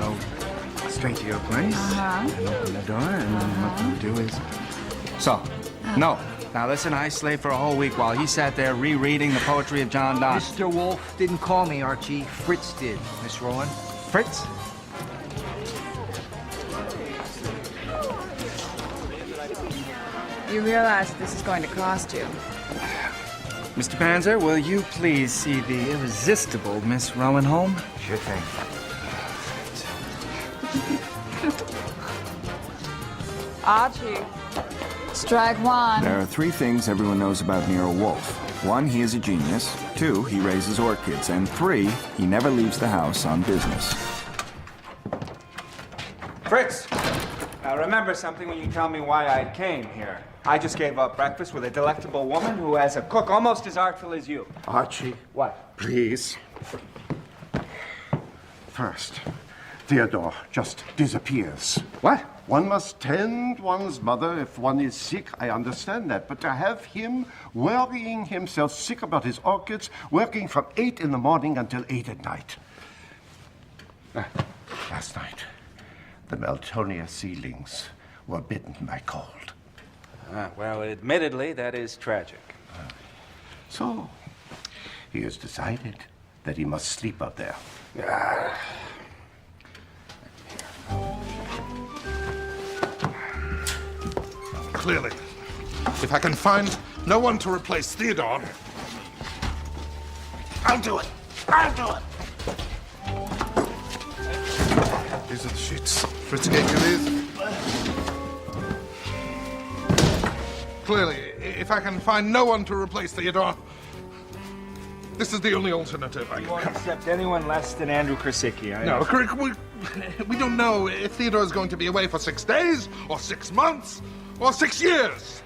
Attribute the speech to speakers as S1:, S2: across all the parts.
S1: go straight to your place and open the door, and then what you do is... So, no. Now listen, I slaved for a whole week while he sat there rereading the poetry of John Donne.
S2: Mr. Wolfe didn't call me, Archie. Fritz did, Miss Rowan.
S1: Fritz?
S3: You realize this is going to cost you.
S1: Mr. Panzer, will you please see the irresistible Miss Rowan home?
S2: Sure thing.
S3: Archie. Strike one.
S4: There are 3 things everyone knows about Nero Wolfe. 1, he is a genius. 2, he raises orchids. And 3, he never leaves the house on business.
S1: Fritz! Now remember something when you tell me why I came here. I just gave up breakfast with a delectable woman who has a cook almost as artful as you.
S5: Archie.
S1: What?
S5: Please. First, Theodore just disappears.
S1: What?
S5: One must tend one's mother if one is sick, I understand that. But to have him worrying himself sick about his orchids, working from 8 in the morning until 8 at night. Last night, the Meltonia ceilings were bitten by cold.
S1: Well, admittedly, that is tragic.
S5: So, he has decided that he must sleep out there.
S6: Clearly, if I can find no one to replace Theodore, I'll do it. I'll do it. These are the sheets. Fritz gave you these. Clearly, if I can find no one to replace Theodore, this is the only alternative I
S1: You
S6: can
S1: won't
S6: come.
S1: accept anyone less than Andrew Krasicki.
S6: No, we don't know if Theodore is going to be away for 6 days, or 6 months, or 6 years.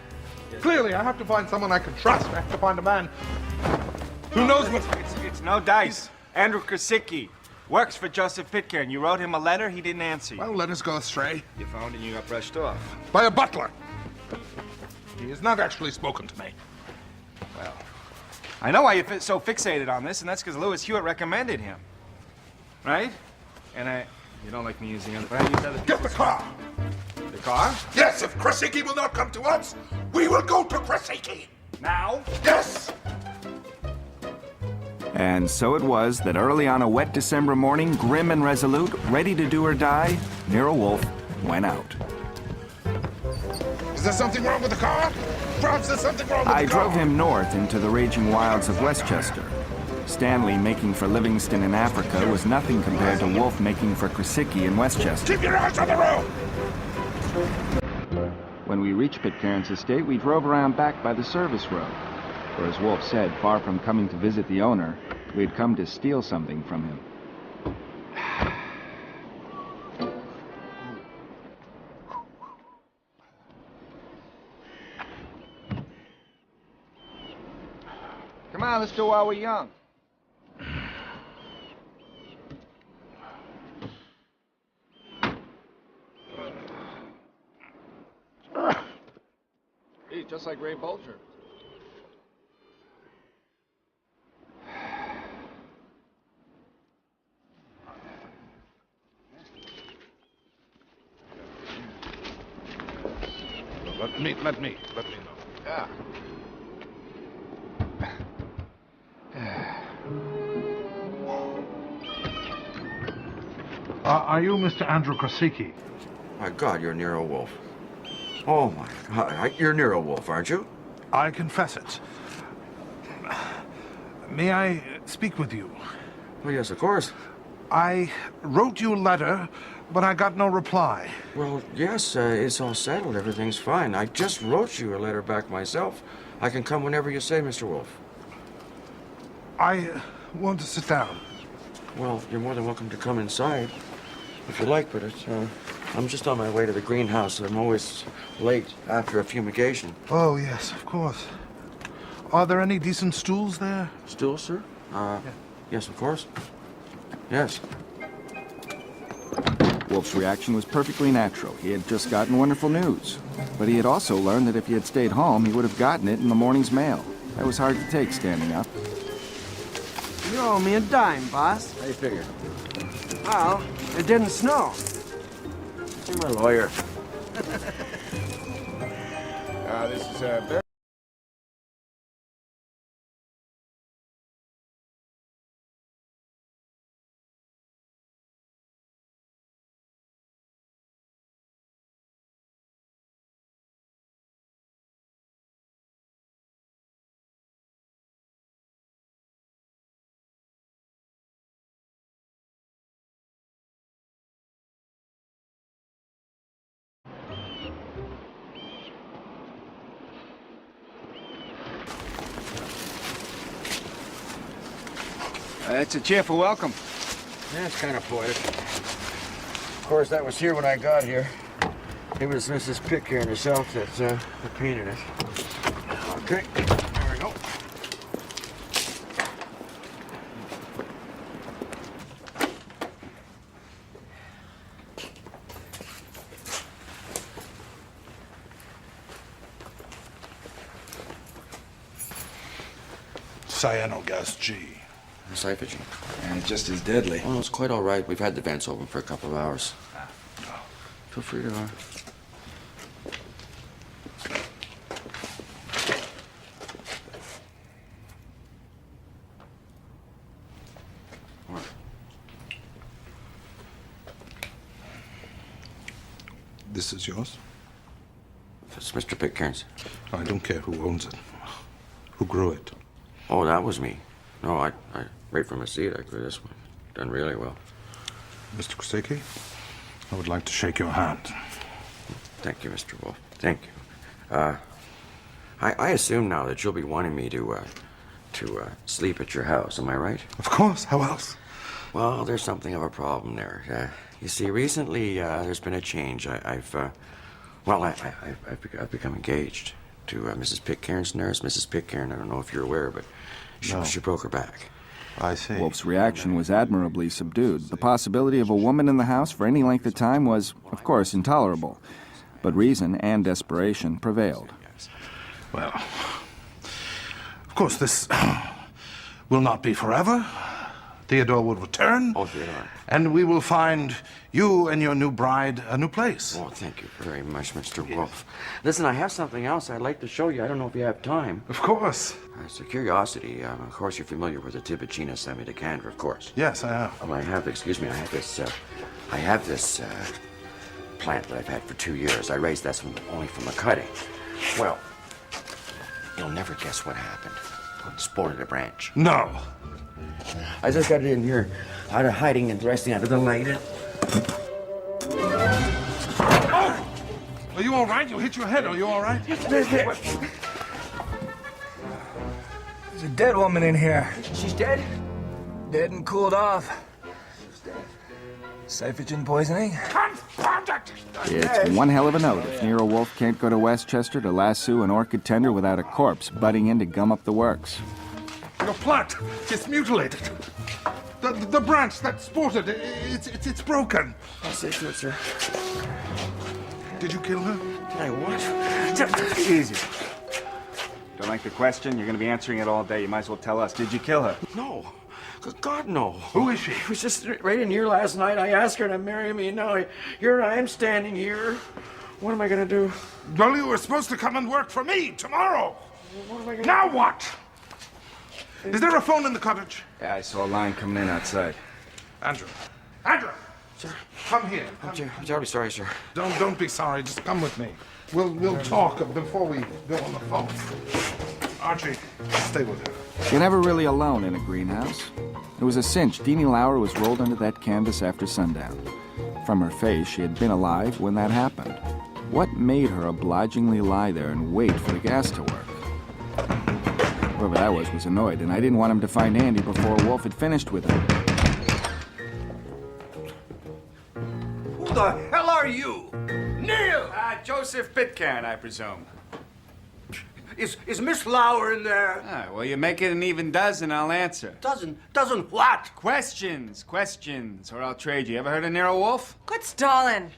S6: Clearly, I have to find someone I can trust. I have to find a man who knows what...
S1: It's no dice. Andrew Krasicki works for Joseph Pitcairn. You wrote him a letter, he didn't answer you.
S6: Well, let us go astray.
S1: You found it and you got brushed off.
S6: By a butler. He has not actually spoken to me.
S1: Well, I know why you're so fixated on this, and that's because Lewis Hewitt recommended him. Right? And you don't like me using other... But I use other...
S6: Get the car!
S1: The car?
S6: Yes, if Krasicki will not come to us, we will go to Krasicki!
S1: Now?
S6: Yes!
S4: And so it was that early on a wet December morning, grim and resolute, ready to do or die, Nero Wolfe went out.
S6: Is there something wrong with the car? Perhaps there's something wrong with
S4: I
S6: the car.
S4: drove him north into the raging wilds of Westchester. Stanley making for Livingston in Africa was nothing compared to Wolfe making for Krasicki in Westchester.
S6: Keep your eyes on the road!
S4: When we reached Pitcairn's estate, we drove around back by the service road. For as Wolfe said, far from coming to visit the owner, we had come to steal something from him.
S1: Come on, let's do it while we're young.
S7: Hey, just like Ray Bolger.
S6: Let me know.
S7: Yeah.
S8: Are you Mr. Andrew Krasicki?
S9: My God, you're Nero Wolfe. Oh, my God. You're Nero Wolfe, aren't you?
S8: I confess it. May I speak with you?
S9: Well, yes, of course.
S8: I wrote you a letter, but I got no reply.
S9: Well, yes, it's all settled. Everything's fine. I just wrote you a letter back myself. I can come whenever you say, Mr. Wolfe.
S8: I want to sit down.
S9: Well, you're more than welcome to come inside, if you like, but I'm just on my way to the greenhouse. I'm always late after a fumigation.
S8: Oh, yes, of course. Are there any decent stools there?
S9: Stools, sir? Yes, of course. Yes.
S4: Wolfe's reaction was perfectly natural. He had just gotten wonderful news. But he had also learned that if he had stayed home, he would have gotten it in the morning's mail. That was hard to take standing up.
S9: You know,
S2: owe me a dime, boss.
S9: How you figure?
S2: Well, it didn't snow.
S9: You're my lawyer.
S4: This is very...
S1: It's a cheerful welcome.
S9: That's kind of poetic. Of course, that was here when I got here. It was Mrs. Pitcairn herself that painted it. Okay, there we go.
S8: Cyanogas G.
S9: Cyphogen.
S1: And it's just as deadly.
S9: Oh, it's quite all right. We've had the vents open for a couple of hours. Feel free to... What?
S8: This is yours?
S9: It's Mr. Pitcairn's.
S8: I don't care who owns it. Who grew it?
S9: Oh, that was me. No, I right from a seed, I grew this one. Done really well.
S8: Mr. Kosicki, I would like to shake your hand.
S9: Thank you, Mr. Wolfe. Thank you. I assume now that you'll be wanting me to sleep at your house, am I right?
S8: Of course, how else?
S9: Well, there's something of a problem there. You see, recently there's been a change. I've become engaged to Mrs. Pitcairn's nurse. Mrs. Pitcairn, I don't know if you're aware, but she broke her back.
S8: I see.
S4: Wolfe's reaction was admirably subdued. The possibility of a woman in the house for any length of time was, of course, intolerable. But reason and desperation prevailed.
S8: Well, of course, this will not be forever. Theodore will return.
S9: Oh, Theodore.
S8: And we will find you and your new bride a new place.
S9: Oh, thank you very much, Mr. Wolfe. Listen, I have something else I'd like to show you. I don't know if you have time.
S8: Of course.
S9: It's a curiosity. Of course, you're familiar with the Tibicina semi-decanter, of course.
S8: Yes, I am.
S9: Well, I have this plant that I've had for 2 years. I raised that only from the cutting. Well, you'll never guess what happened. It sported a branch.
S8: No.
S9: I just got it in here, out of hiding and resting under the light.
S8: Oh! Are you all right? You hit your head. Are you all right?
S1: There's a dead woman in here.
S2: She's dead?
S1: Dead and cooled off. Cyphogen poisoning?
S6: Confound it!
S4: It's one hell of a note if Nero Wolfe can't go to Westchester to lasso an orchid tender without a corpse butting in to gum up the works.
S8: Your plant is mutilated. The branch that sported, it's broken.
S9: I'll see to it, sir.
S8: Did you kill her?
S9: Did I what?
S1: Easy. Don't like the question? You're going to be answering it all day. You might as well tell us. Did you kill her?
S9: No. Good God, no.
S8: Who is she?
S9: It was just right in here last night. I asked her to marry me. Now here I am standing here. What am I going to do?
S8: Well, you were supposed to come and work for me tomorrow.
S9: What am I going
S8: Now what? Is there a phone in the cottage?
S1: Yeah, I saw a line coming in outside.
S8: Andrew. Andrew!
S9: Sir?
S8: Come here.
S9: I'm terribly sorry, sir.
S8: Don't be sorry. Just come with me. We'll talk before we go on the phone. Archie, stay with her.
S4: You're never really alone in a greenhouse. It was a cinch Deanie Lauer was rolled under that canvas after sundown. From her face, she had been alive when that happened. What made her obligingly lie there and wait for the gas to work? Whoever that was annoyed, and I didn't want him to find Andy before Wolfe had finished with him.
S2: Who the hell are you? Neil!
S1: Joseph Pitcairn, I presume.
S2: Is Miss Lauer in there?
S1: Ah, well, you make it an even dozen, I'll answer.
S2: Doesn't what?
S1: Questions, or I'll trade you. Ever heard of Nero Wolfe?
S10: Quit stalling.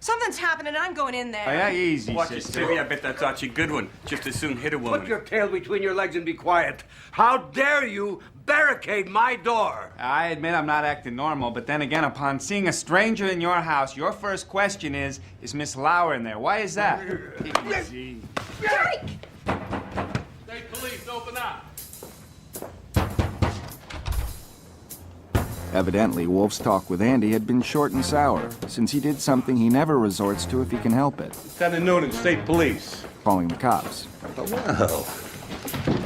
S10: Something's happening. I'm going in there.
S1: Oh, yeah, easy,
S11: Watch it,
S1: sister.
S11: baby. I bet that's such a good one. Just as soon hit a woman.
S2: Put your tail between your legs and be quiet. How dare you barricade my door?
S1: I admit I'm not acting normal, but then again, upon seeing a stranger in your house, your first question is Miss Lauer in there? Why is that? Easy.
S10: Jake!
S11: State police, open up.
S4: Evidently, Wolf's talk with Andy had been short and sour, since he did something he never resorts to if he can help it,
S2: Lieutenant Noonan, State Police.
S4: calling the cops.
S2: Well,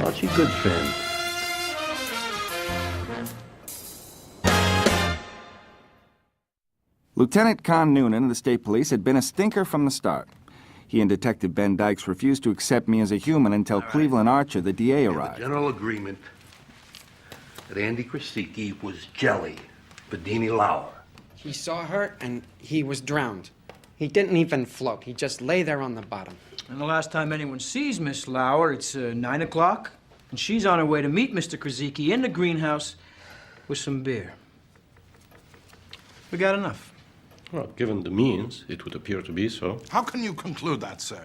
S2: aren't you good friend?
S4: Lieutenant Con Noonan of the State Police had been a stinker from the start. He and Detective Ben Dykes refused to accept me as a human until Cleveland Archer, the DA, arrived.
S2: General agreement that Andy Krasicki was jelly for Deanie Lauer.
S12: He saw her and he was drowned. He didn't even float. He just lay there on the bottom.
S13: And the last time anyone sees Miss Lauer, it's 9 o'clock, and she's on her way to meet Mr. Krasicki in the greenhouse with some beer. We got enough.
S14: Well, given the means, it would appear to be so.
S6: How can you conclude that, sir?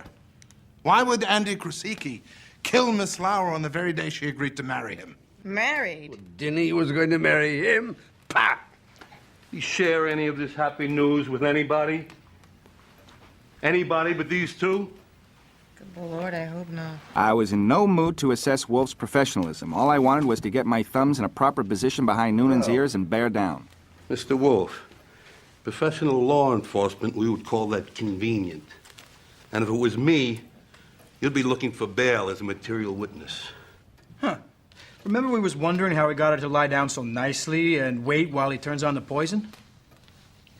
S6: Why would Andy Krasicki kill Miss Lauer on the very day she agreed to marry him?
S10: Married?
S2: Deanie was going to marry him? Pah! You share any of this happy news with anybody? Anybody but these two?
S10: Good Lord, I hope not.
S4: I was in no mood to assess Wolf's professionalism. All I wanted was to get my thumbs in a proper position behind Noonan's ears and bear down.
S2: Mr. Wolfe, professional law enforcement, we would call that convenient. And if it was me, you'd be looking for bail as a material witness.
S13: Huh. Remember we was wondering how he got her to lie down so nicely and wait while he turns on the poison?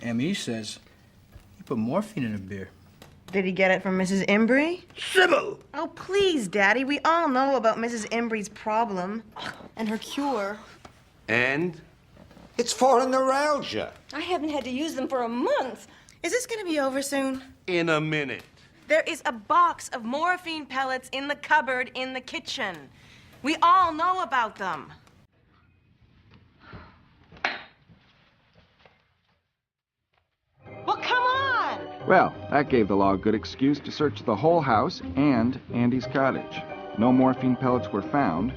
S13: M.E. says he put morphine in her beer.
S10: Did he get it from Mrs. Embry?
S2: Sybil!
S10: Oh, please, Daddy. We all know about Mrs. Embry's problem and her cure.
S2: And?
S9: It's for neuralgia.
S10: I haven't had to use them for a month. Is this going to be over soon?
S2: In a minute.
S10: There is a box of morphine pellets in the cupboard in the kitchen. We all know about them. Well, come on!
S4: Well, that gave the law a good excuse to search the whole house and Andy's cottage. No morphine pellets were found.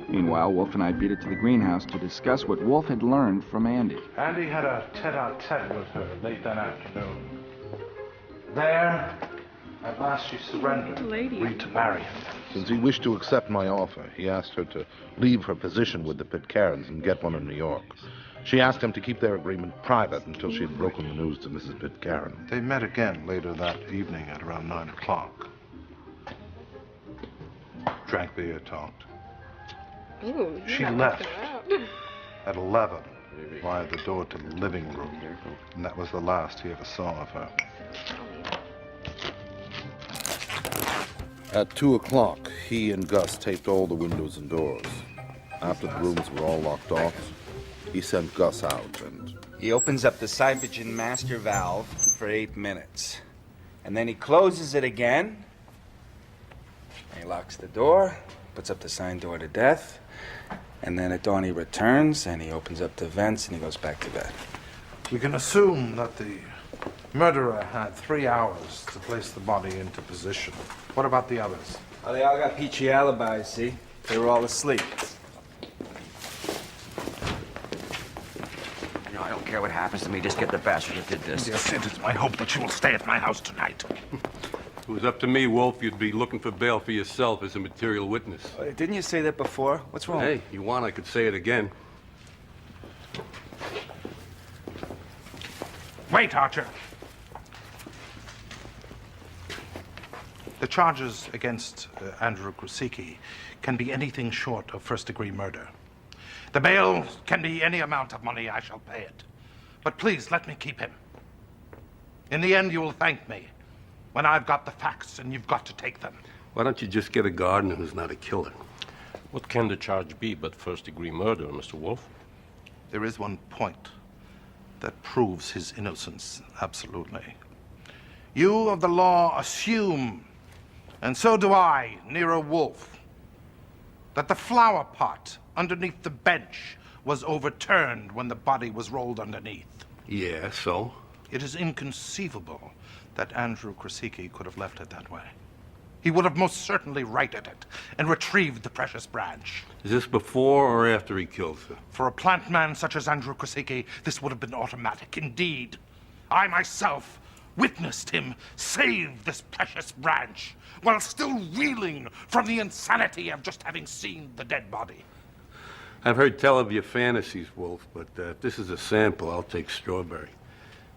S4: Meanwhile, Wolfe and I beat it to the greenhouse to discuss what Wolfe had learned from Andy.
S8: Andy had a tete-a-tete with her late that afternoon. There, at last she surrendered, agreed to marry him.
S6: Since he wished to accept my offer, he asked her to leave her position with the Pitcairns and get one in New York. She asked him to keep their agreement private until she had broken the news to Mrs. Pitcairn. They met again later that evening at around 9 o'clock. Drank beer, talked.
S3: Ooh,
S6: She left at 11 via the door to the living room, and that was the last he ever saw of her. At 2 o'clock, he and Gus taped all the windows and doors. After the rooms were all locked off, he sent Gus out and...
S1: He opens up the Syphagen master valve for 8 minutes. And then he closes it again. He locks the door, puts up the sign door to death. And then at dawn he returns and he opens up the vents and he goes back to bed.
S6: We can assume that the murderer had 3 hours to place the body into position. What about the others?
S1: Oh, they all got peachy alibis, see? They were all asleep.
S9: I don't care what happens to me. Just get the bastard that did this.
S6: Yes, it is my hope that you will stay at my house tonight.
S2: If it was up to me, Wolfe, you'd be looking for bail for yourself as a material witness.
S1: Didn't you say that before? What's wrong?
S2: Hey, you want, I could say it again.
S6: Wait, Archer. The charges against Andrew Krasicki can be anything short of first-degree murder. The bail can be any amount of money. I shall pay it. But please, let me keep him. In the end, you will thank me when I've got the facts and you've got to take them.
S2: Why don't you just get a gardener who's not a killer?
S14: What can the charge be but first-degree murder, Mr. Wolfe?
S6: There is one point that proves his innocence, absolutely. You of the law assume, and so do I, Nero Wolfe, that the flower pot underneath the bench was overturned when the body was rolled underneath.
S2: Yeah, so?
S6: It is inconceivable that Andrew Krasicki could have left it that way. He would have most certainly righted it and retrieved the precious branch.
S2: Is this before or after he kills her?
S6: For a plant man such as Andrew Krasicki, this would have been automatic indeed. I myself witnessed him save this precious branch while still reeling from the insanity of just having seen the dead body.
S2: I've heard tell of your fantasies, Wolfe, but if this is a sample, I'll take strawberry.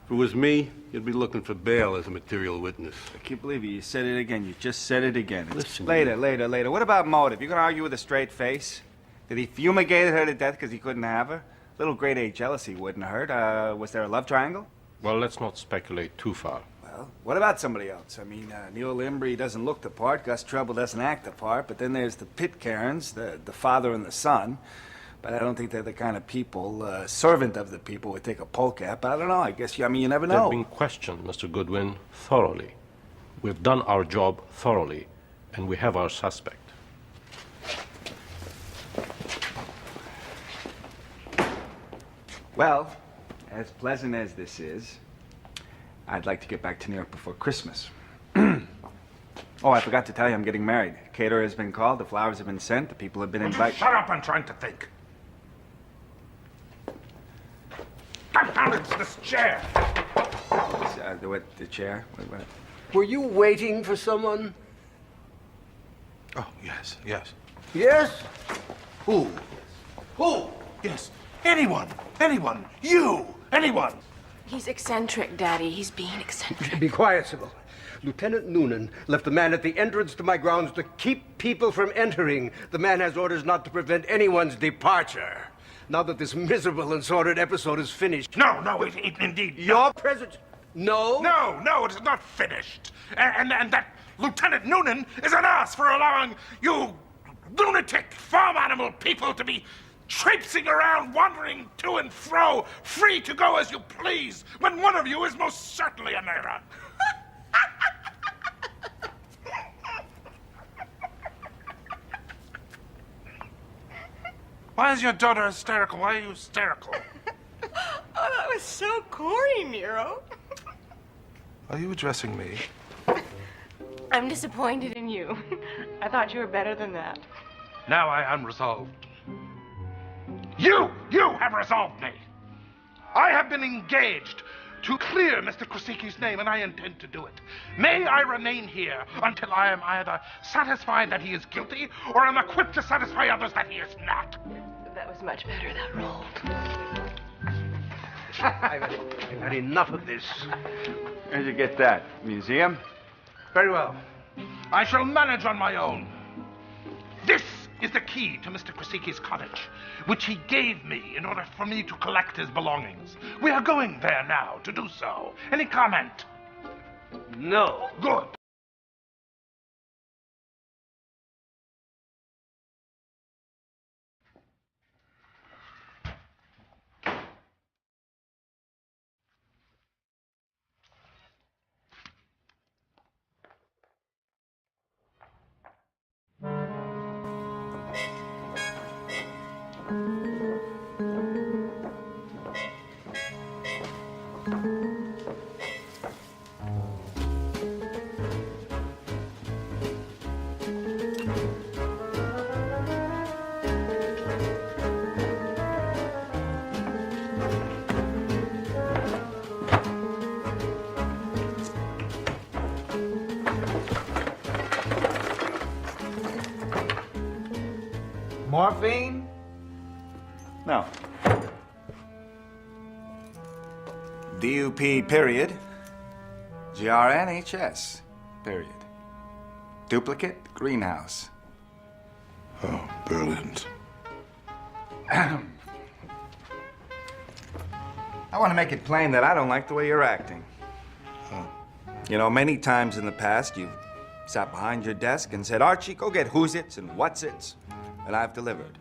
S2: If it was me, you'd be looking for bail as a material witness.
S1: I can't believe you said it again. You just said it again.
S2: Listen,
S1: Later. What about motive? You gonna argue with a straight face? Did he fumigate her to death because he couldn't have her? Little grade A jealousy wouldn't hurt. Was there a love triangle?
S14: Well, let's not speculate too far.
S1: Well, what about somebody else? I mean, Neil Embry doesn't look the part. Gus Trouble doesn't act the part. But then there's the Pitcairns, the father and the son. But I don't think they're the kind of people, servant of the people would take a poke at. But I don't know. I guess, you never know.
S14: They've been questioned, Mr. Goodwin, thoroughly. We've done our job thoroughly, and we have our suspect.
S1: Well, as pleasant as this is, I'd like to get back to New York before Christmas. Oh, I forgot to tell you I'm getting married. Caterer has been called, the flowers have been sent, the people have been invited.
S6: Shut up, I'm trying to think. Confound it, it's this chair.
S1: The chair? What?
S5: Were you waiting for someone?
S6: Oh, yes.
S5: Yes?
S6: Who? Yes. Anyone. You. Anyone.
S3: He's eccentric, Daddy. He's being eccentric.
S5: Be quiet, Sybil. Lieutenant Noonan left a man at the entrance to my grounds to keep people from entering. The man has orders not to prevent anyone's departure. Now that this miserable and sordid episode is finished.
S6: No, it indeed.
S5: Your presence. No?
S6: No, it is not finished. And that Lieutenant Noonan is an ass for allowing you lunatic farm animal people to be traipsing around, wandering to and fro, free to go as you please, when one of you is most certainly a Nero. Why is your daughter hysterical? Why are you hysterical?
S10: Oh, that was so corny, Nero.
S6: Are you addressing me?
S3: I'm disappointed in you. I thought you were better than that.
S6: Now I am resolved. You have resolved me. I have been engaged to clear Mr. Krasicki's name, and I intend to do it. May I remain here until I am either satisfied that he is guilty or am equipped to satisfy others that he is not.
S3: That was much better, that rolled.
S5: I've had enough of this.
S1: Where'd you get that? Museum?
S6: Very well. I shall manage on my own. This is the key to Mr. Krasicki's cottage, which he gave me in order for me to collect his belongings. We are going there now to do so. Any comment?
S5: No.
S6: Good.
S13: Morphine?
S1: No. DUP period. GRNHS period. Duplicate greenhouse.
S6: Oh, brilliant.
S1: I want to make it plain that I don't like the way you're acting. Many times in the past you've sat behind your desk and said, Archie, go get who's-its and what's-its. And I've delivered.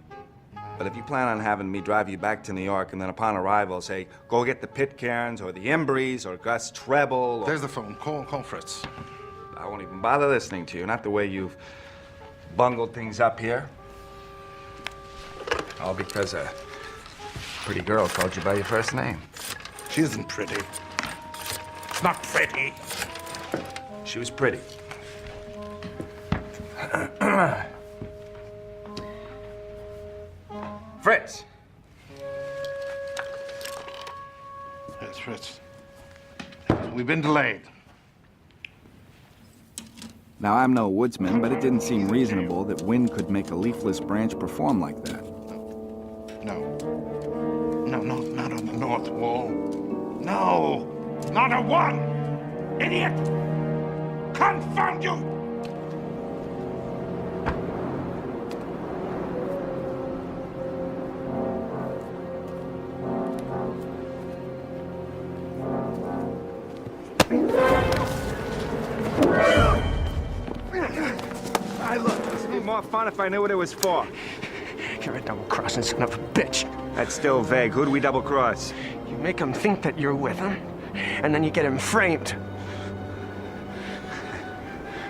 S1: But if you plan on having me drive you back to New York and then upon arrival say, go get the Pitcairns or the Embrys or Gus Treble or...
S6: There's the phone. Call Fritz.
S1: I won't even bother listening to you. Not the way you've bungled things up here. All because a pretty girl called you by your first name.
S6: She isn't pretty. That's not pretty.
S1: She was pretty. Fritz.
S6: Yes, Fritz. We've been delayed.
S4: Now, I'm no woodsman, but it didn't seem reasonable that wind could make a leafless branch perform like that.
S6: No. No, not on the North Wall. No! Not a one! Idiot! Confound you!
S1: This would be more fun if I knew what it was for.
S5: You're a double-crossing son of a bitch.
S1: That's still vague. Who do we double-cross?
S5: You make him think that you're with him, and then you get him framed.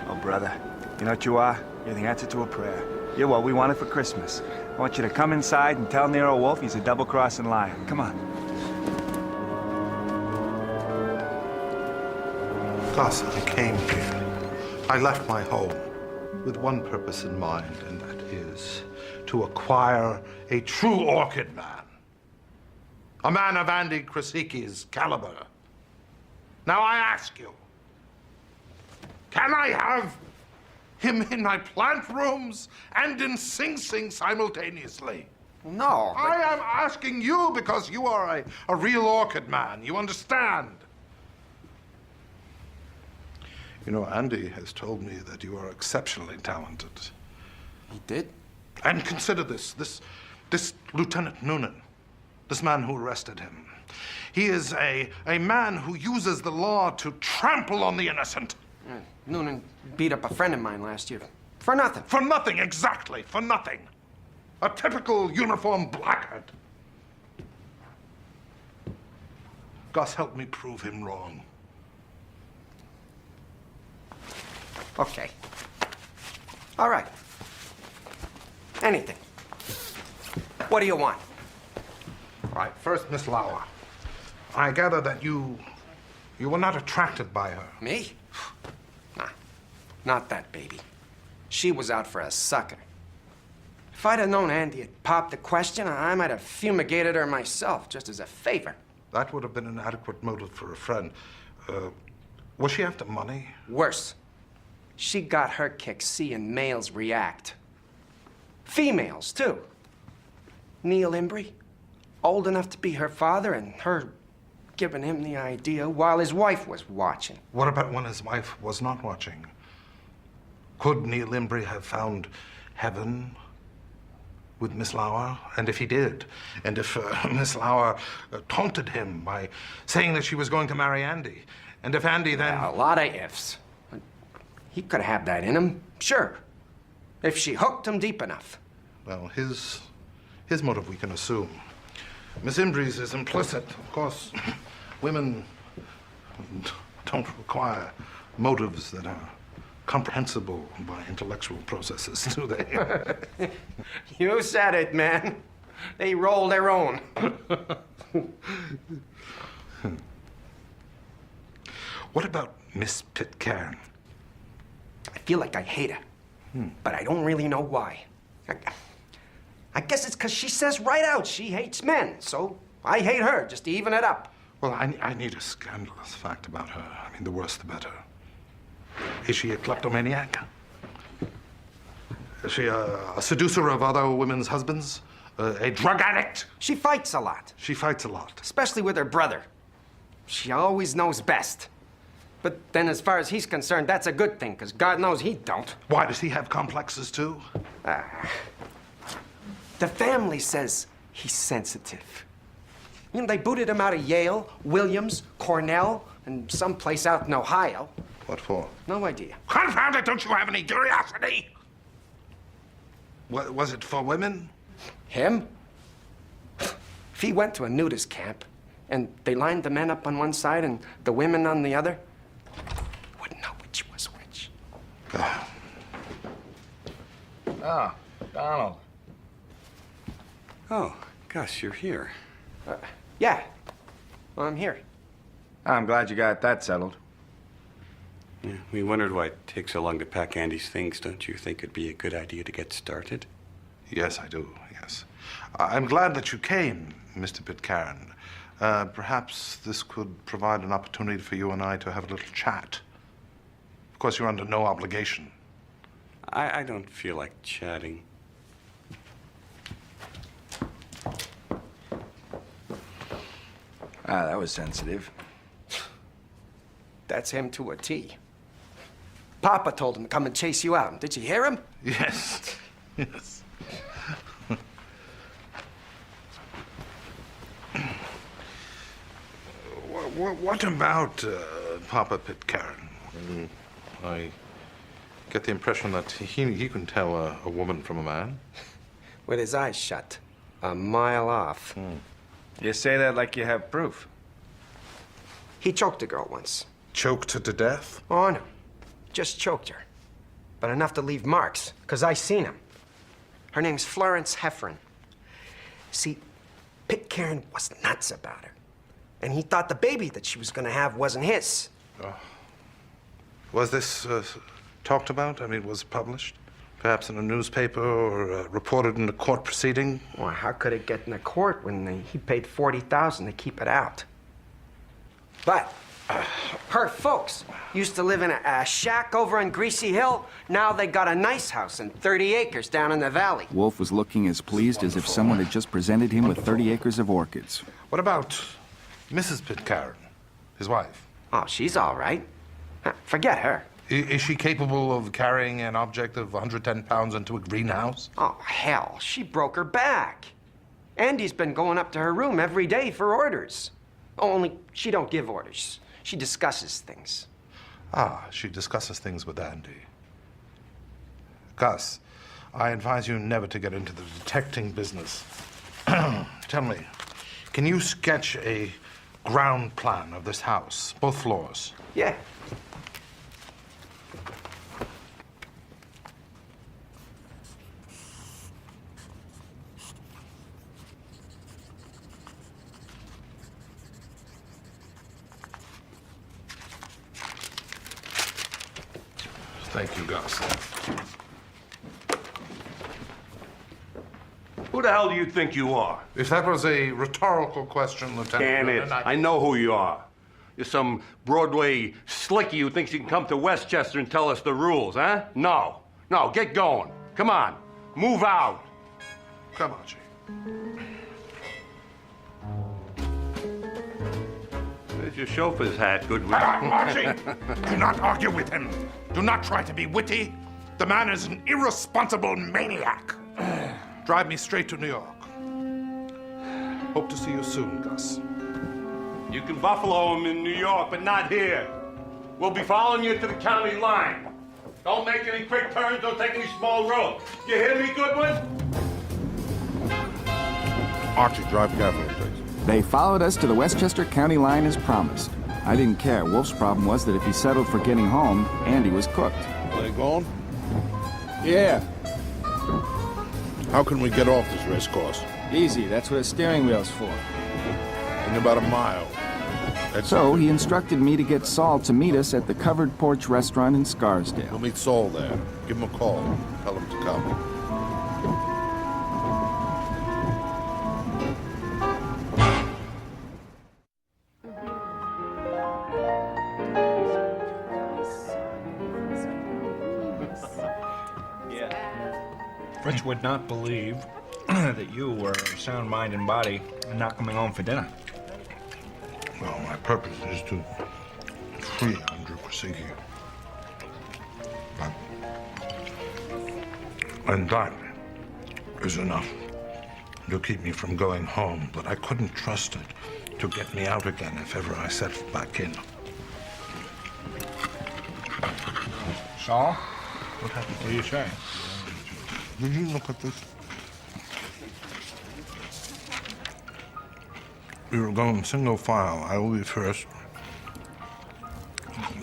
S1: Oh, brother, you know what you are? You're the answer to a prayer. You're what we wanted for Christmas. I want you to come inside and tell Nero Wolfe he's a double-crossing liar. Come on.
S6: Gus, I came here. I left my home with one purpose in mind, and that is to acquire a true orchid man. A man of Andy Krasiki's caliber. Now I ask you, can I have him in my plant rooms and in Sing Sing simultaneously?
S12: No.
S6: I am asking you because you are a real orchid man. You understand? You know, Andy has told me that you are exceptionally talented.
S12: He did?
S6: And consider this Lieutenant Noonan, this man who arrested him. He is a man who uses the law to trample on the innocent.
S12: Noonan beat up a friend of mine last year. For nothing.
S6: For nothing, exactly, for nothing. A typical uniformed blackguard. Gus, help me prove him wrong.
S12: Okay. All right. Anything. What do you want?
S6: All right, first, Miss Lauer. I gather that you were not attracted by her.
S12: Me? Nah, not that baby. She was out for a sucker. If I'd have known Andy had popped the question, I might have fumigated her myself, just as a favor.
S6: That would have been an adequate motive for a friend. Was she after money?
S12: Worse. She got her kick seeing males react. Females, too. Neil Embry, old enough to be her father, and her giving him the idea while his wife was watching.
S6: What about when his wife was not watching? Could Neil Embry have found heaven with Miss Lauer? And if he did, and if Miss Lauer taunted him by saying that she was going to marry Andy, and if Andy then...
S12: A lot of ifs. He could have that in him, sure. If she hooked him deep enough.
S6: Well, his motive we can assume. Miss Embry's is implicit. Of course, women don't require motives that are comprehensible by intellectual processes, do they?
S12: You said it, man. They roll their own.
S6: What about Miss Pitcairn?
S12: I feel like I hate her, but I don't really know why. I guess it's because she says right out she hates men, so I hate her, just to even it up.
S6: Well, I need a scandalous fact about her. I mean, the worse the better. Is she a kleptomaniac? Is she a seducer of other women's husbands? A drug addict?
S12: She fights a lot.
S6: She fights a lot.
S12: Especially with her brother. She always knows best. But then as far as he's concerned, that's a good thing, because God knows he don't.
S6: Why, does he have complexes too?
S12: The family says he's sensitive. You know, they booted him out of Yale, Williams, Cornell, and someplace out in Ohio.
S6: What for?
S12: No idea.
S6: Confound it, don't you have any curiosity? Was it for women?
S12: Him? If he went to a nudist camp, and they lined the men up on one side and the women on the other, wouldn't know which was which.
S1: Oh, Donald.
S15: Oh, Gus, you're here.
S12: Yeah. Well, I'm here.
S1: I'm glad you got that settled.
S11: Yeah, we wondered why it takes so long to pack Andy's things. Don't you think it'd be a good idea to get started?
S6: Yes, I do, yes. I'm glad that you came, Mr. Pitcairn. Perhaps this could provide an opportunity for you and I to have a little chat. Of course, you're under no obligation.
S11: I don't feel like chatting.
S1: Ah, that was sensitive.
S12: That's him to a T. Papa told him to come and chase you out. Did you hear him?
S6: Yes. Yes. What about Papa Pitcairn? I get the impression that he can tell a woman from a man.
S12: With his eyes shut, a mile off.
S1: You say that like you have proof.
S12: He choked a girl once.
S6: Choked her to death?
S12: Oh, no. Just choked her. But enough to leave marks, because I seen him. Her name's Florence Heffron. See, Pitcairn was nuts about her. And he thought the baby that she was going to have wasn't his.
S6: Was this talked about? I mean, was it published? Perhaps in a newspaper or reported in a court proceeding?
S12: Well, how could it get in a court when he paid $40,000 to keep it out? But her folks used to live in a shack over in Greasy Hill. Now they got a nice house and 30 acres down in the valley.
S4: Wolfe was looking as pleased as if someone had just presented him with 30 acres of orchids.
S6: What about Mrs. Pitcairn, his wife?
S12: Oh, she's all right. Forget her.
S6: Is she capable of carrying an object of 110 pounds into a greenhouse?
S12: Oh, hell, she broke her back. Andy's been going up to her room every day for orders. Oh, only she don't give orders. She discusses things.
S6: Ah, she discusses things with Andy. Gus, I advise you never to get into the detecting business. Tell me, can you sketch a ground plan of this house, both floors?
S12: Yeah.
S6: Thank you, Gus.
S2: Who the hell do you think you are?
S6: If that was a rhetorical question, Lieutenant...
S2: Damn it. I know who you are. You're some Broadway slicky who thinks he can come to Westchester and tell us the rules, huh? No. No, get going. Come on. Move out.
S6: Come on, Chief.
S2: There's your chauffeur's hat, Goodwin.
S6: Archie! Do not argue with him. Do not try to be witty. The man is an irresponsible maniac. Drive me straight to New York. Hope to see you soon, Gus.
S2: You can buffalo him in New York, but not here. We'll be following you to the county line. Don't make any quick turns, don't take any small roads. You hear me, Goodwin?
S6: Archie, drive carefully, please.
S4: They followed us to the Westchester County line as promised. I didn't care. Wolfe's problem was that if he settled for getting home, Andy was cooked.
S15: Are they gone?
S4: Yeah.
S15: How can we get off this race course?
S4: Easy. That's what a steering wheel's for.
S15: In about a mile.
S4: So he instructed me to get Saul to meet us at the Covered Porch Restaurant in Scarsdale.
S15: We'll meet Saul there. Give him a call. Tell him to come.
S13: Fritz would not believe that you were of sound mind and body and not coming home for dinner.
S6: Well, my purpose is to free Andrew Kosicki. And that is enough to keep me from going home, but I couldn't trust it to get me out again if ever I set back in.
S13: Saul, what do you say?
S6: Did you look at this? We were going single file. I will be first.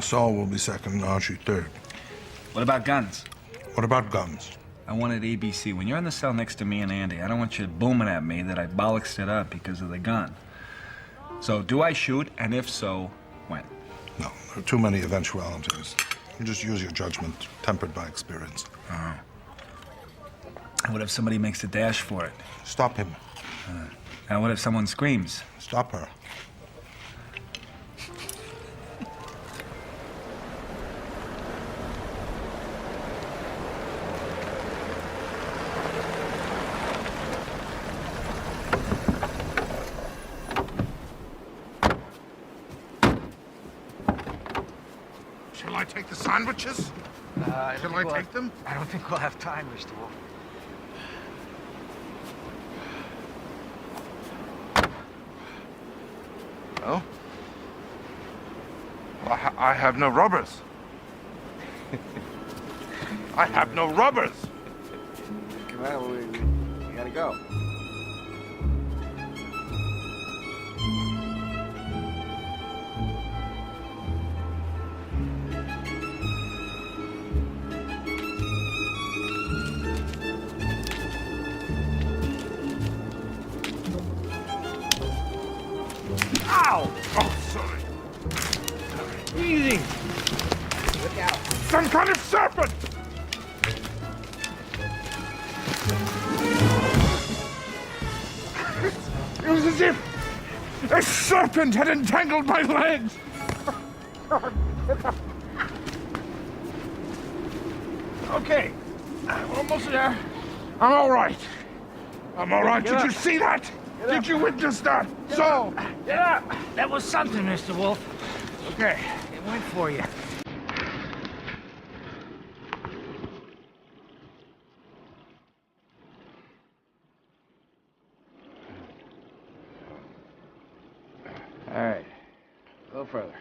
S6: Saul will be second, Archie third.
S13: What about guns?
S6: What about guns?
S13: I wanted ABC. When you're in the cell next to me and Andy, I don't want you booming at me that I bollocksed it up because of the gun. So, do I shoot? And if so,
S6: There are too many eventualities. You just use your judgment, tempered by experience.
S13: Oh. And what if somebody makes a dash for it?
S6: Stop him.
S13: And what if someone screams?
S6: Stop her. Shall I take the sandwiches? Shall I take them?
S13: I don't think we'll have time, Mr. Wolfe.
S6: Well, I have no rubbers. I have no rubbers.
S9: Well, we gotta go.
S6: Ow! Oh, sorry.
S13: Easy.
S9: Look out.
S6: Some kind of serpent! It was as if a serpent had entangled my legs. Okay, I'm almost there. I'm all right. I'm all right. Did you see that? Did you witness that? So?
S13: Yeah, that was something, Mr. Wolfe.
S6: Okay.
S13: It went for you.
S9: All right. A little further.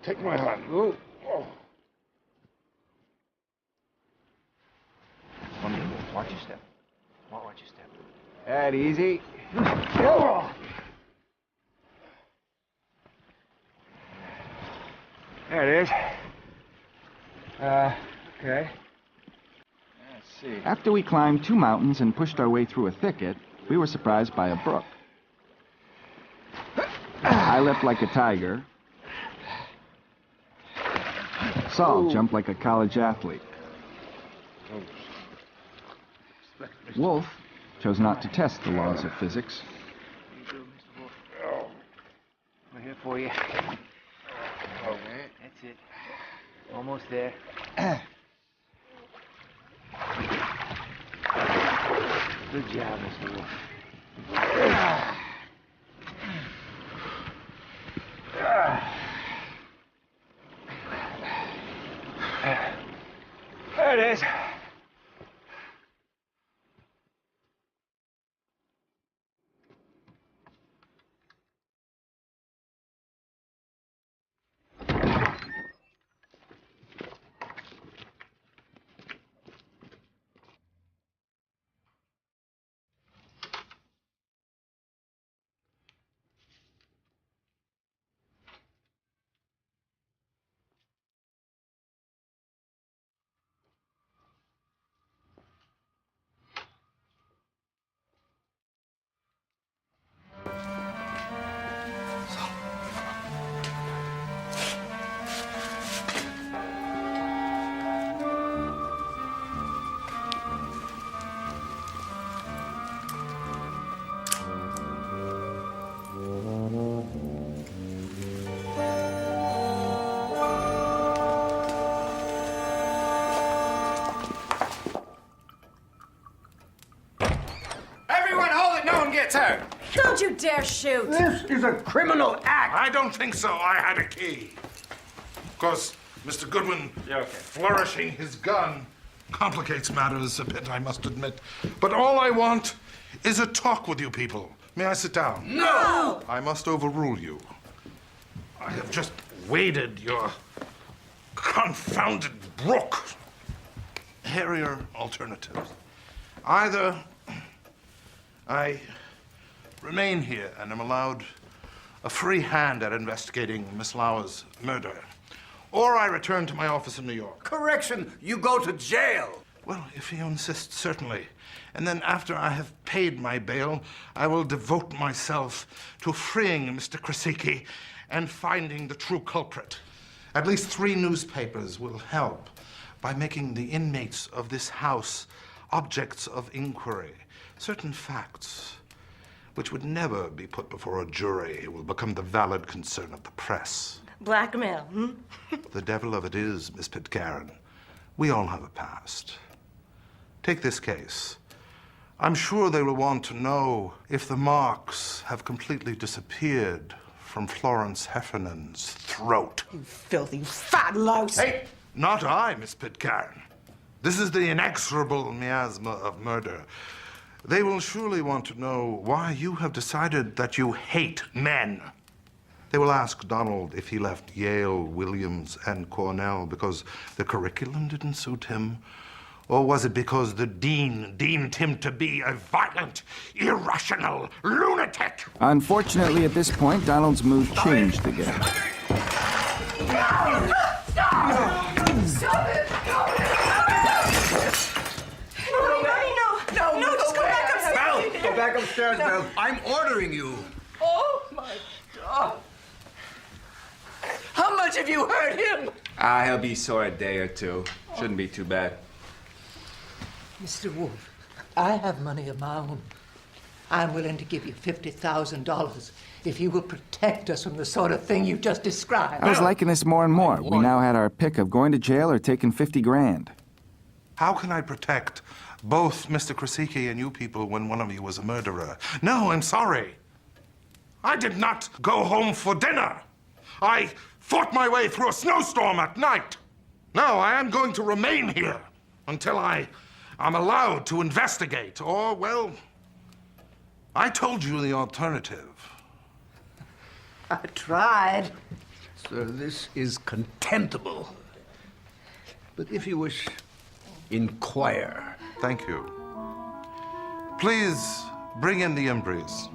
S6: Take my hand. Ooh. Oh.
S13: Watch your step. Watch your step.
S9: That easy.
S13: Oh.
S9: There it is. Okay. Let's see.
S4: After we climbed 2 mountains and pushed our way through a thicket, we were surprised by a brook. I leapt like a tiger. Saul jumped like a college athlete. Wolfe chose not to test the laws of physics.
S13: We're here for you. That's it. Almost there. Good job, Mr. Wolfe.
S9: There it is.
S10: Don't you dare shoot!
S5: This is a criminal act!
S6: I don't think so. I had a key. Of course, Mr. Goodwin flourishing his gun complicates matters a bit, I must admit. But all I want is a talk with you people. May I sit down?
S10: No!
S6: I must overrule you. I have just waded your confounded brook. Hairier alternatives. Either I remain here and am allowed a free hand at investigating Miss Lauer's murder, or I return to my office in New York.
S5: Correction, you go to jail.
S6: Well, if you insist, certainly. And then after I have paid my bail, I will devote myself to freeing Mr. Krasicki and finding the true culprit. At least 3 newspapers will help by making the inmates of this house objects of inquiry. Certain facts which would never be put before a jury will become the valid concern of the press.
S10: Blackmail, hmm?
S6: The devil of it is, Miss Pitcairn, we all have a past. Take this case. I'm sure they will want to know if the marks have completely disappeared from Florence Heffernan's throat.
S16: You filthy fat louse!
S6: Hey, not I, Miss Pitcairn. This is the inexorable miasma of murder. They will surely want to know why you have decided that you hate men. They will ask Donald if he left Yale, Williams, and Cornell because the curriculum didn't suit him, or was it because the dean deemed him to be a violent, irrational lunatic?
S4: Unfortunately, at this point, Donald's mood changed again.
S16: Stop it! No, just go back upstairs.
S5: Belle, go back upstairs, Belle. I'm ordering you.
S16: Oh, my God. How much have you hurt him?
S1: He'll be sore a day or two. Shouldn't be too bad.
S17: Mr. Wolfe, I have money of my own. I'm willing to give you $50,000 if you will protect us from the sort of thing you just described.
S4: I was liking this more and more. We now had our pick of going to jail or taking 50 grand.
S6: How can I protect both Mr. Krasicki and you people when one of you was a murderer? No, I'm sorry. I did not go home for dinner. I fought my way through a snowstorm at night. No, I am going to remain here until I'm allowed to investigate. Or, well, I told you the alternative.
S17: I tried.
S5: Sir, this is contemptible. But if you wish, inquire.
S6: Thank you. Please bring in the Embreys.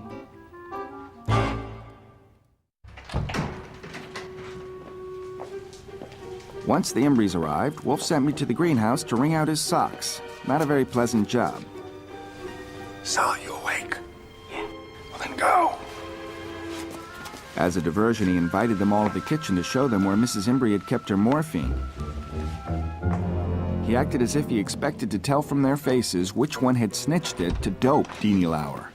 S4: Once the Embreys arrived, Wolfe sent me to the greenhouse to wring out his socks. Not a very pleasant job.
S6: So, you awake?
S4: Yeah. Well, then go. As a diversion, he invited them all to the kitchen to show them where Mrs. Embry had kept her morphine. He acted as if he expected to tell from their faces which one had snitched it to dope Deanie Lauer.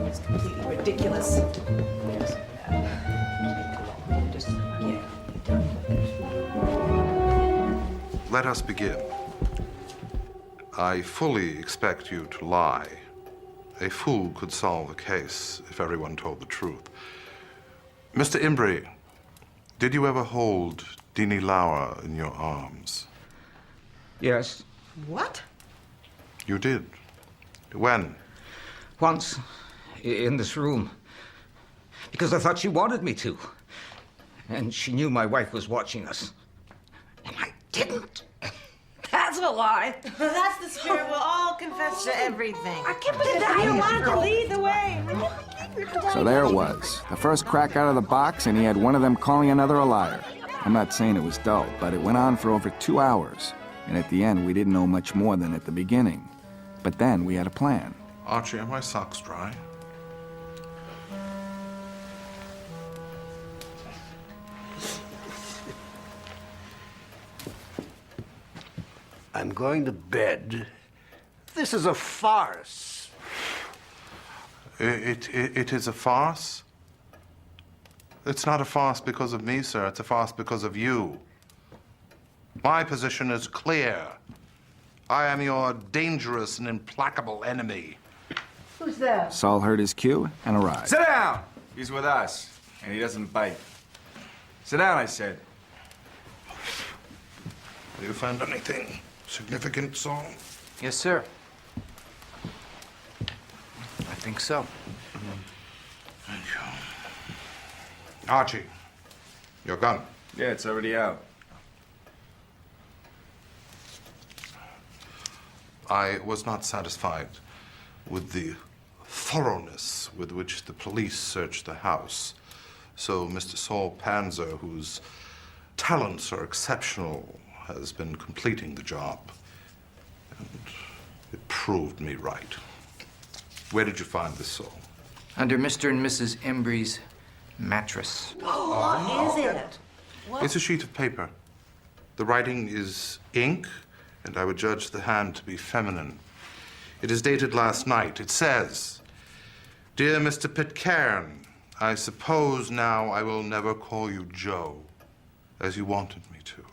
S16: It's completely ridiculous.
S6: Let us begin. I fully expect you to lie. A fool could solve a case if everyone told the truth. Mr. Embry, did you ever hold Deanie Lauer in your arms?
S17: Yes.
S16: What?
S6: You did. When?
S17: Once, in this room. Because I thought she wanted me to. And she knew my wife was watching us. And I didn't.
S16: That's a lie.
S10: That's the spirit. We'll all confess to everything.
S16: I can't believe that you wanted to lead
S10: the way.
S4: So there it was, the first crack out of the box, and he had one of them calling another a liar. I'm not saying it was dull, but it went on for over 2 hours. And at the end, we didn't know much more than at the beginning. But then we had a plan.
S6: Archie, are my socks dry?
S5: I'm going to bed. This is a farce.
S6: It is a farce? It's not a farce because of me, sir. It's a farce because of you. My position is clear. I am your dangerous and implacable enemy.
S17: Who's there?
S4: Saul heard his cue and arrived.
S1: Sit down! He's with us, and he doesn't bite. Sit down, I said.
S6: Have you found anything significant, Saul?
S13: Yes, sir. I think so.
S6: Thank you. Archie, your gun.
S1: Yeah, it's already out.
S6: I was not satisfied with the thoroughness with which the police searched the house. So Mr. Saul Panzer, whose talents are exceptional, has been completing the job. And it proved me right. Where did you find this soul?
S12: Under Mr. and Mrs. Embry's mattress.
S16: What is it?
S6: It's a sheet of paper. The writing is ink, and I would judge the hand to be feminine. It is dated last night. It says, "Dear Mr. Pitcairn, I suppose now I will never call you Joe, as you wanted me to.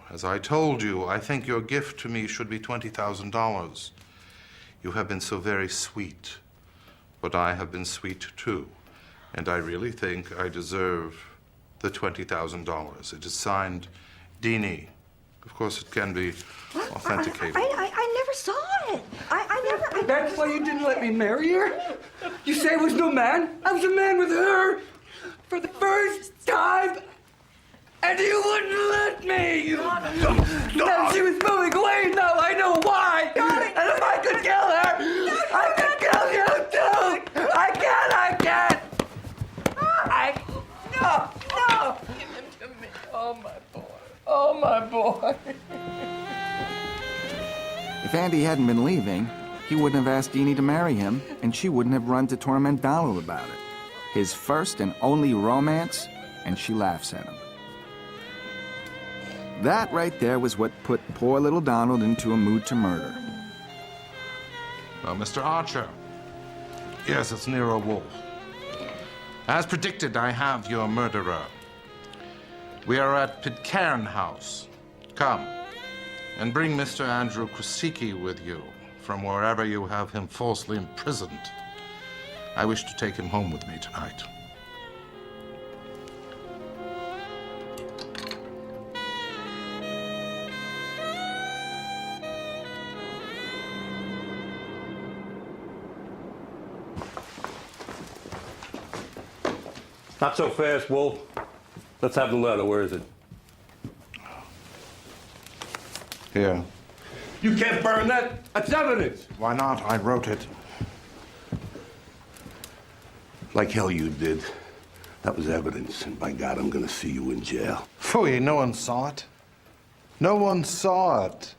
S6: As I told you, I think your gift to me should be $20,000. You have been so very sweet, but I have been sweet too, and I really think I deserve the $20,000. It is signed, Deanie. Of course, it can be authenticated."
S16: I never saw it. I never.
S12: That's why you didn't let me marry her? You say I was no man? I was a man with her for the first time, and you wouldn't let me. Now she was moving away. Now I know why. And if I could kill her, I could kill you too. I can't. No. Give him to me. Oh my boy. Oh my boy.
S4: If Andy hadn't been leaving, he wouldn't have asked Deanie to marry him, and she wouldn't have run to torment Donald about it. His first and only romance, and she laughs at him. That right there was what put poor little Donald into a mood to murder.
S6: Well, Mr. Archer. Yes, it's Nero Wolfe. As predicted, I have your murderer. We are at Pitcairn House. Come, and bring Mr. Andrew Krasicki with you from wherever you have him falsely imprisoned. I wish to take him home with me tonight.
S2: Not so fast, Wolf. Let's have the letter. Where is it?
S6: Here.
S2: You can't burn that. That's evidence.
S6: Why not? I wrote it.
S18: Like hell you did. That was evidence, and by God, I'm gonna see you in jail.
S6: Phooey, no one saw it. No one saw it.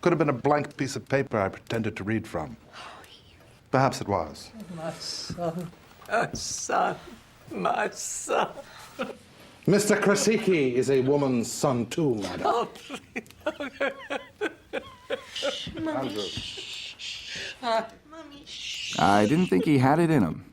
S6: Could have been a blank piece of paper I pretended to read from. Perhaps it was.
S17: My son. My son. My son.
S6: Mr. Krasicki is a woman's son, too, madam.
S17: Oh, please.
S6: Andrew.
S4: I didn't think he had it in him.